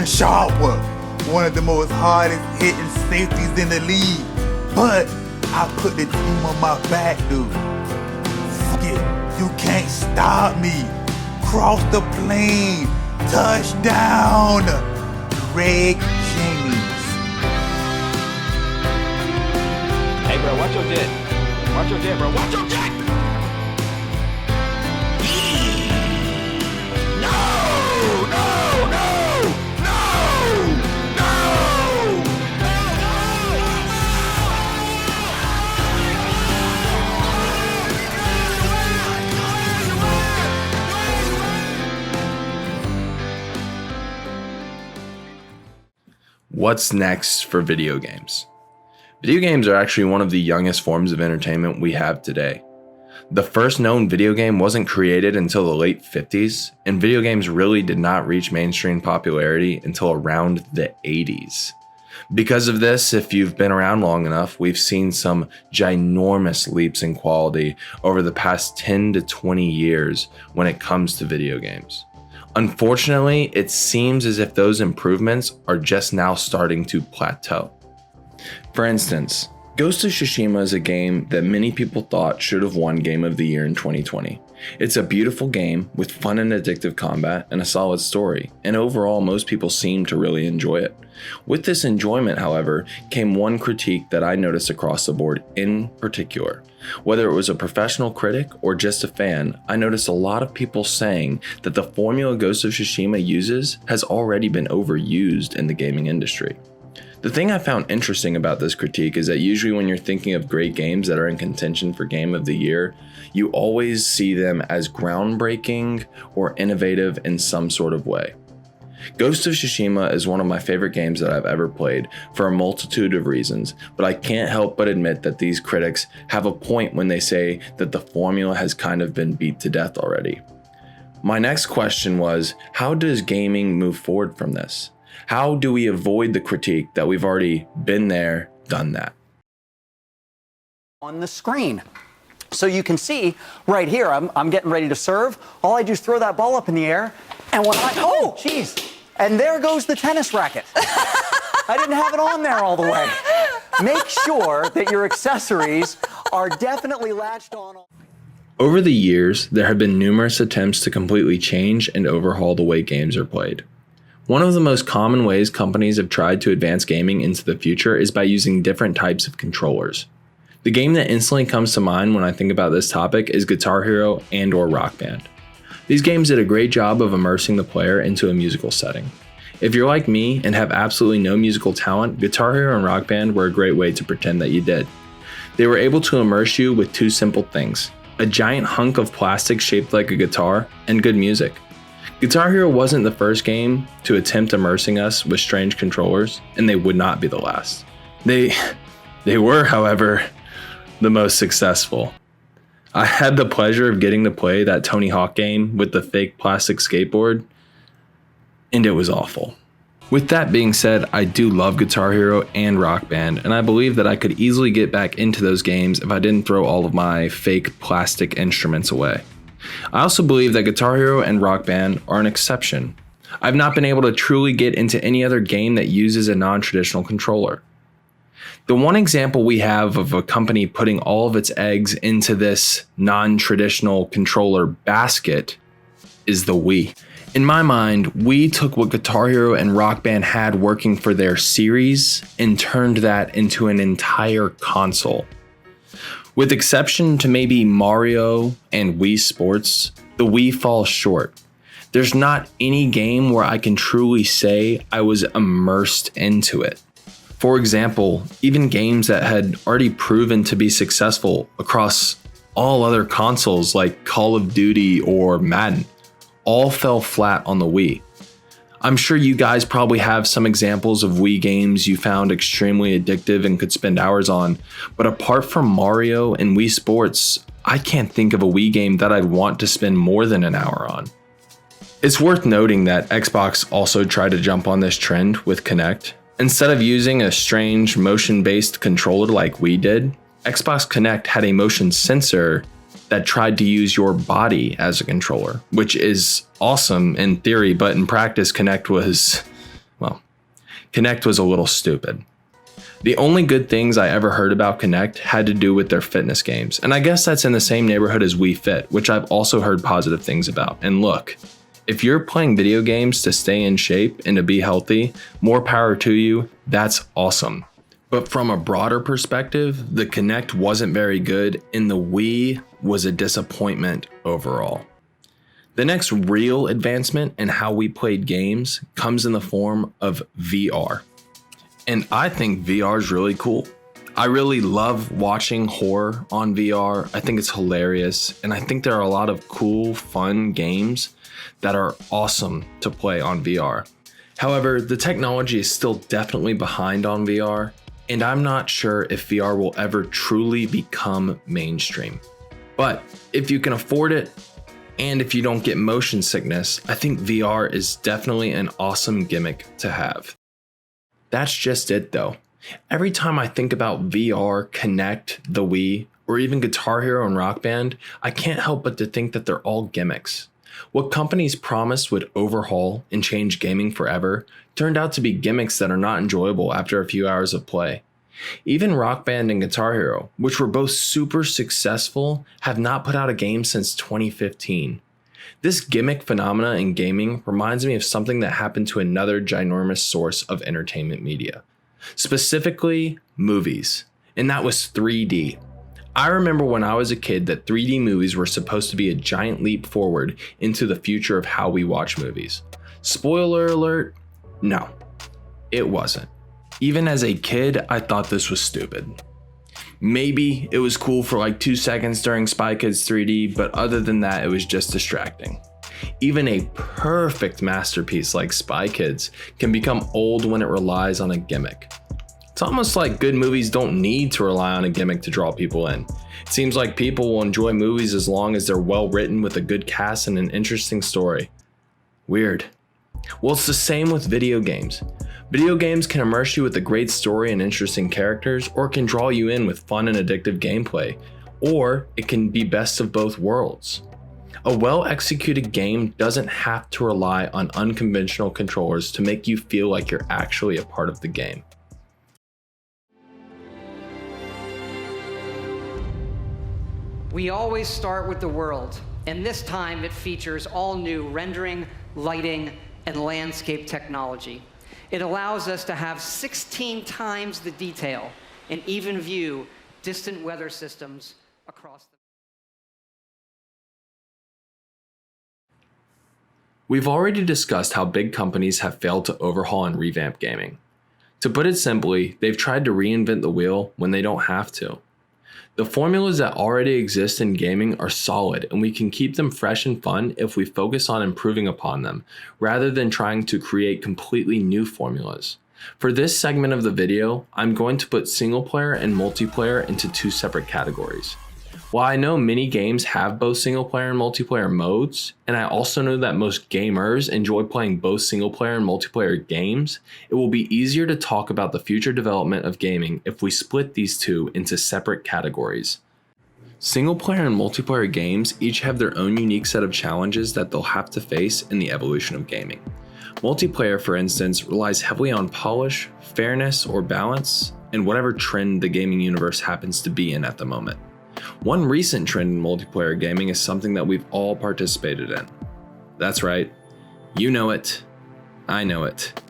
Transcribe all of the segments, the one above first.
iron sharper, one of the most hardest hitting safeties in the league. But I put the team on my back, dude. Fuck it, you can't stop me. Cross the plane, touchdown, Greg James. Hey bro, watch your jet. Watch your jet, bro. Watch your jet! What's next for video games? Video games are actually one of the youngest forms of entertainment we have today. The first known video game wasn't created until the late 50s, and video games really did not reach mainstream popularity until around the 80s. Because of this, if you've been around long enough, we've seen some ginormous leaps in quality over the past 10 to 20 years when it comes to video games. Unfortunately, it seems as if those improvements are just now starting to plateau. For instance, Ghost of Tsushima is a game that many people thought should have won Game of the Year in 2020. It's a beautiful game with fun and addictive combat and a solid story, and overall most people seem to really enjoy it. With this enjoyment, however, came one critique that I noticed across the board in particular. Whether it was a professional critic or just a fan, I noticed a lot of people saying that the formula Ghost of Tsushima uses has already been overused in the gaming industry. The thing I found interesting about this critique is that usually when you're thinking of great games that are in contention for Game of the Year, you always see them as groundbreaking or innovative in some sort of way. Ghost of Tsushima is one of my favorite games that I've ever played for a multitude of reasons, but I can't help but admit that these critics have a point when they say that the formula has kind of been beat to death already. My next question was, how does gaming move forward from this? How do we avoid the critique that we've already been there, done that? On the screen. So you can see right here, I'm getting ready to serve. All I do is throw that ball up in the air, and when oh, jeez. And there goes the tennis racket. I didn't have it on there all the way. Make sure that your accessories are definitely latched on. Over the years, there have been numerous attempts to completely change and overhaul the way games are played. One of the most common ways companies have tried to advance gaming into the future is by using different types of controllers. The game that instantly comes to mind when I think about this topic is Guitar Hero and/or Rock Band. These games did a great job of immersing the player into a musical setting. If you're like me and have absolutely no musical talent, Guitar Hero and Rock Band were a great way to pretend that you did. They were able to immerse you with two simple things: a giant hunk of plastic shaped like a guitar and good music. Guitar Hero wasn't the first game to attempt immersing us with strange controllers, and they would not be the last. They were, however, the most successful. I had the pleasure of getting to play that Tony Hawk game with the fake plastic skateboard, and it was awful. With that being said, I do love Guitar Hero and Rock Band, and I believe that I could easily get back into those games if I didn't throw all of my fake plastic instruments away. I also believe that Guitar Hero and Rock Band are an exception. I've not been able to truly get into any other game that uses a non-traditional controller. The one example we have of a company putting all of its eggs into this non-traditional controller basket is the Wii. In my mind, Wii took what Guitar Hero and Rock Band had working for their series and turned that into an entire console. With exception to maybe Mario and Wii Sports, the Wii falls short. There's not any game where I can truly say I was immersed into it. For example, even games that had already proven to be successful across all other consoles like Call of Duty or Madden all fell flat on the Wii. I'm sure you guys probably have some examples of Wii games you found extremely addictive and could spend hours on, but apart from Mario and Wii Sports, I can't think of a Wii game that I'd want to spend more than an hour on. It's worth noting that Xbox also tried to jump on this trend with Kinect. Instead of using a strange motion-based controller like Wii did, Xbox Kinect had a motion sensor that tried to use your body as a controller, which is awesome in theory, but in practice, Kinect was Kinect was a little stupid. The only good things I ever heard about Kinect had to do with their fitness games, and I guess that's in the same neighborhood as Wii Fit, which I've also heard positive things about. And look, if you're playing video games to stay in shape and to be healthy, more power to you, that's awesome. But from a broader perspective, the Kinect wasn't very good, and the Wii was a disappointment overall. The next real advancement in how we played games comes in the form of VR. And I think VR is really cool. I really love watching horror on VR. I think it's hilarious. And I think there are a lot of cool, fun games that are awesome to play on VR. However, the technology is still definitely behind on VR, and I'm not sure if VR will ever truly become mainstream. But if you can afford it, and if you don't get motion sickness, I think VR is definitely an awesome gimmick to have. That's just it though. Every time I think about VR, Kinect, the Wii, or even Guitar Hero and Rock Band, I can't help but to think that they're all gimmicks. What companies promised would overhaul and change gaming forever turned out to be gimmicks that are not enjoyable after a few hours of play. Even Rock Band and Guitar Hero, which were both super successful, have not put out a game since 2015. This gimmick phenomena in gaming reminds me of something that happened to another ginormous source of entertainment media, specifically movies, and that was 3D. I remember when I was a kid that 3D movies were supposed to be a giant leap forward into the future of how we watch movies. Spoiler alert, no, it wasn't. Even as a kid, I thought this was stupid. Maybe it was cool for like 2 seconds during Spy Kids 3D, but other than that, it was just distracting. Even a perfect masterpiece like Spy Kids can become old when it relies on a gimmick. It's almost like good movies don't need to rely on a gimmick to draw people in. It seems like people will enjoy movies as long as they're well written with a good cast and an interesting story. Weird. Well, it's the same with video games. Video games can immerse you with a great story and interesting characters, or can draw you in with fun and addictive gameplay, or it can be best of both worlds. A well-executed game doesn't have to rely on unconventional controllers to make you feel like you're actually a part of the game. We always start with the world, and this time it features all new rendering, lighting, and landscape technology. It allows us to have 16 times the detail and even view distant weather systems across the... We've already discussed how big companies have failed to overhaul and revamp gaming. To put it simply, they've tried to reinvent the wheel when they don't have to. The formulas that already exist in gaming are solid, and we can keep them fresh and fun if we focus on improving upon them, rather than trying to create completely new formulas. For this segment of the video, I'm going to put single player and multiplayer into two separate categories. While I know many games have both single player and multiplayer modes, and I also know that most gamers enjoy playing both single player and multiplayer games, it will be easier to talk about the future development of gaming if we split these two into separate categories. Single player and multiplayer games each have their own unique set of challenges that they'll have to face in the evolution of gaming. Multiplayer, for instance, relies heavily on polish, fairness, or balance, and whatever trend the gaming universe happens to be in at the moment. One recent trend in multiplayer gaming is something that we've all participated in. That's right, you know it, I know it.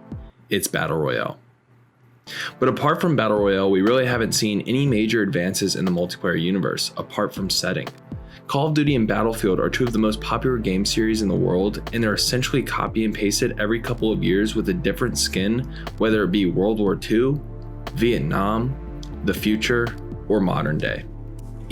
It's Battle Royale. But apart from Battle Royale, we really haven't seen any major advances in the multiplayer universe, apart from setting. Call of Duty and Battlefield are two of the most popular game series in the world, and they're essentially copy and pasted every couple of years with a different skin, whether it be World War II, Vietnam, the future, or modern day.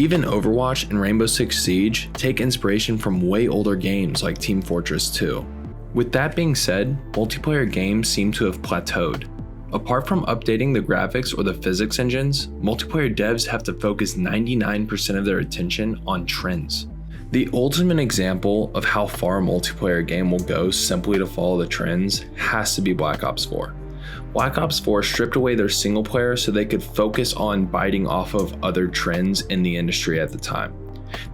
Even Overwatch and Rainbow Six Siege take inspiration from way older games like Team Fortress 2. With that being said, multiplayer games seem to have plateaued. Apart from updating the graphics or the physics engines, multiplayer devs have to focus 99% of their attention on trends. The ultimate example of how far a multiplayer game will go simply to follow the trends has to be Black Ops 4. Black Ops 4 stripped away their single player so they could focus on biting off of other trends in the industry at the time.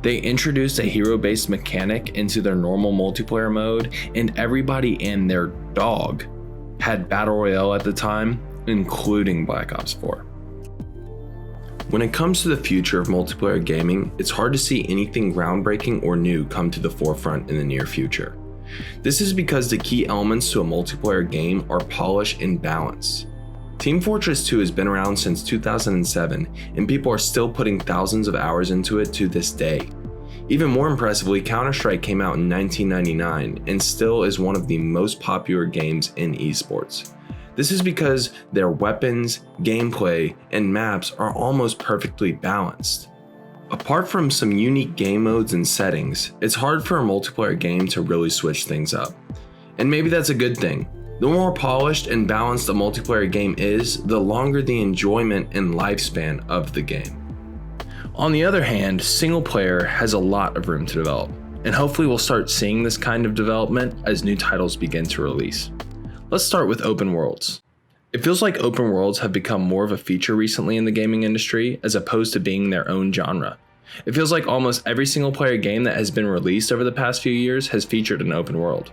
They introduced a hero-based mechanic into their normal multiplayer mode, and everybody and their dog had Battle Royale at the time, including Black Ops 4. When it comes to the future of multiplayer gaming, it's hard to see anything groundbreaking or new come to the forefront in the near future. This is because the key elements to a multiplayer game are polish and balance. Team Fortress 2 has been around since 2007, and people are still putting thousands of hours into it to this day. Even more impressively, Counter-Strike came out in 1999 and still is one of the most popular games in esports. This is because their weapons, gameplay, and maps are almost perfectly balanced. Apart from some unique game modes and settings, it's hard for a multiplayer game to really switch things up. And maybe that's a good thing. The more polished and balanced a multiplayer game is, the longer the enjoyment and lifespan of the game. On the other hand, single player has a lot of room to develop, and hopefully we'll start seeing this kind of development as new titles begin to release. Let's start with open worlds. It feels like open worlds have become more of a feature recently in the gaming industry as opposed to being their own genre. It feels like almost every single player game that has been released over the past few years has featured an open world.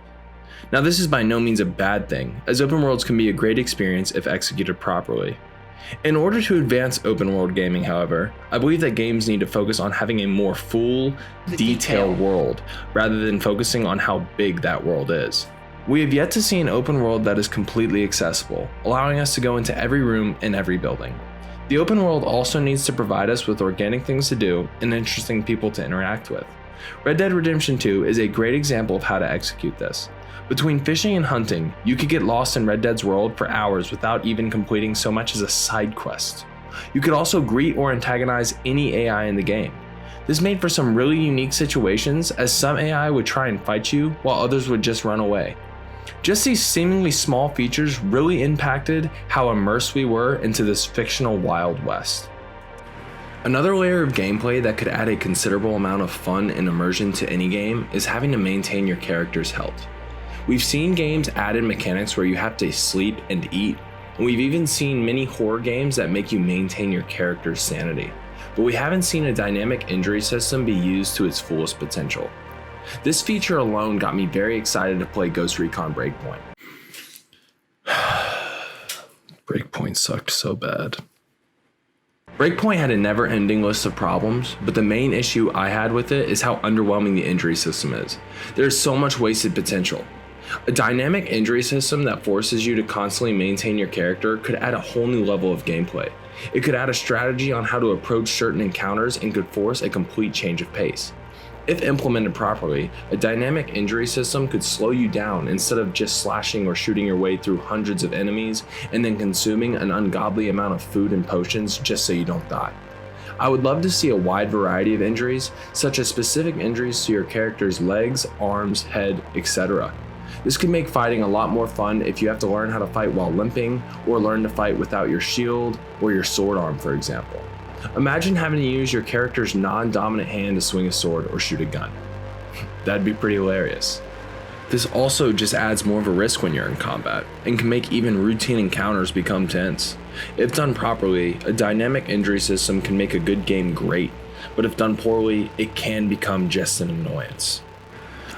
Now, this is by no means a bad thing, as open worlds can be a great experience if executed properly. In order to advance open world gaming, however, I believe that games need to focus on having a more full, detailed world, rather than focusing on how big that world is. We have yet to see an open world that is completely accessible, allowing us to go into every room and every building. The open world also needs to provide us with organic things to do and interesting people to interact with. Red Dead Redemption 2 is a great example of how to execute this. Between fishing and hunting, you could get lost in Red Dead's world for hours without even completing so much as a side quest. You could also greet or antagonize any AI in the game. This made for some really unique situations, as some AI would try and fight you while others would just run away. Just these seemingly small features really impacted how immersed we were into this fictional Wild West. Another layer of gameplay that could add a considerable amount of fun and immersion to any game is having to maintain your character's health. We've seen games add in mechanics where you have to sleep and eat, and we've even seen many horror games that make you maintain your character's sanity, but we haven't seen a dynamic injury system be used to its fullest potential. This feature alone got me very excited to play Ghost Recon Breakpoint. Breakpoint sucked so bad. Breakpoint had a never-ending list of problems, but the main issue I had with it is how underwhelming the injury system is. There's so much wasted potential. A dynamic injury system that forces you to constantly maintain your character could add a whole new level of gameplay. It could add a strategy on how to approach certain encounters and could force a complete change of pace. If implemented properly, a dynamic injury system could slow you down instead of just slashing or shooting your way through hundreds of enemies and then consuming an ungodly amount of food and potions just so you don't die. I would love to see a wide variety of injuries, such as specific injuries to your character's legs, arms, head, etc. This could make fighting a lot more fun if you have to learn how to fight while limping, or learn to fight without your shield or your sword arm, for example. Imagine having to use your character's non-dominant hand to swing a sword or shoot a gun. That'd be pretty hilarious. This also just adds more of a risk when you're in combat, and can make even routine encounters become tense. If done properly, a dynamic injury system can make a good game great, but if done poorly, it can become just an annoyance.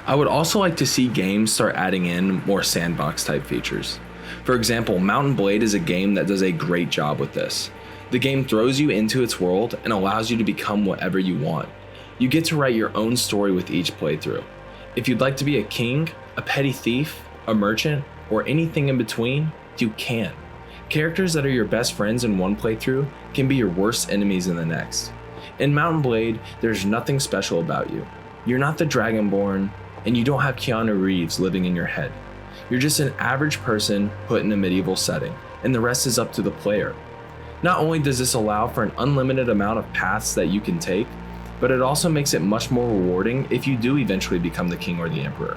I would also like to see games start adding in more sandbox type features. For example, Mount & Blade is a game that does a great job with this. The game throws you into its world and allows you to become whatever you want. You get to write your own story with each playthrough. If you'd like to be a king, a petty thief, a merchant, or anything in between, you can. Characters that are your best friends in one playthrough can be your worst enemies in the next. In Mount & Blade, there's nothing special about you. You're not the Dragonborn, and you don't have Keanu Reeves living in your head. You're just an average person put in a medieval setting, and the rest is up to the player. Not only does this allow for an unlimited amount of paths that you can take, but it also makes it much more rewarding if you do eventually become the king or the emperor.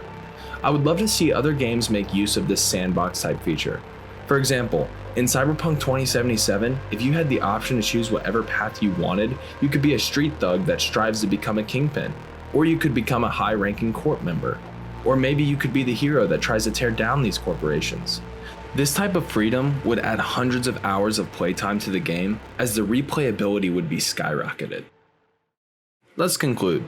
I would love to see other games make use of this sandbox type feature. For example, in Cyberpunk 2077, if you had the option to choose whatever path you wanted, you could be a street thug that strives to become a kingpin, or you could become a high-ranking court member, or maybe you could be the hero that tries to tear down these corporations. This type of freedom would add hundreds of hours of playtime to the game, as the replayability would be skyrocketed. Let's conclude.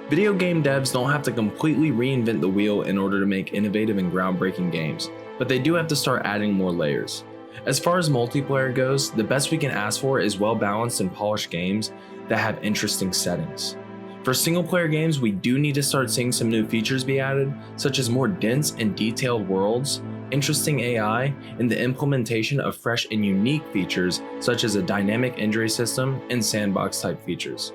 Video game devs don't have to completely reinvent the wheel in order to make innovative and groundbreaking games, but but they do have to start adding more layers. As far as multiplayer goes, the best we can ask for is well-balanced and polished games that have interesting settings. For single-player games, we do need to start seeing some new features be added, such as more dense and detailed worlds, interesting AI, and the implementation of fresh and unique features such as a dynamic injury system and sandbox-type features.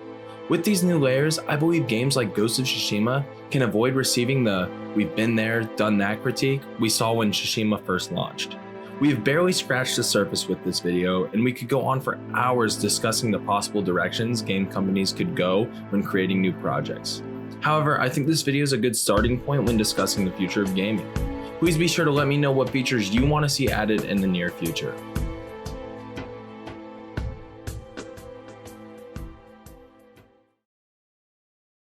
With these new layers, I believe games like Ghost of Tsushima can avoid receiving the "we've been there, done that" critique we saw when Tsushima first launched. We have barely scratched the surface with this video, and we could go on for hours discussing the possible directions game companies could go when creating new projects. However, I think this video is a good starting point when discussing the future of gaming. Please be sure to let me know what features you want to see added in the near future.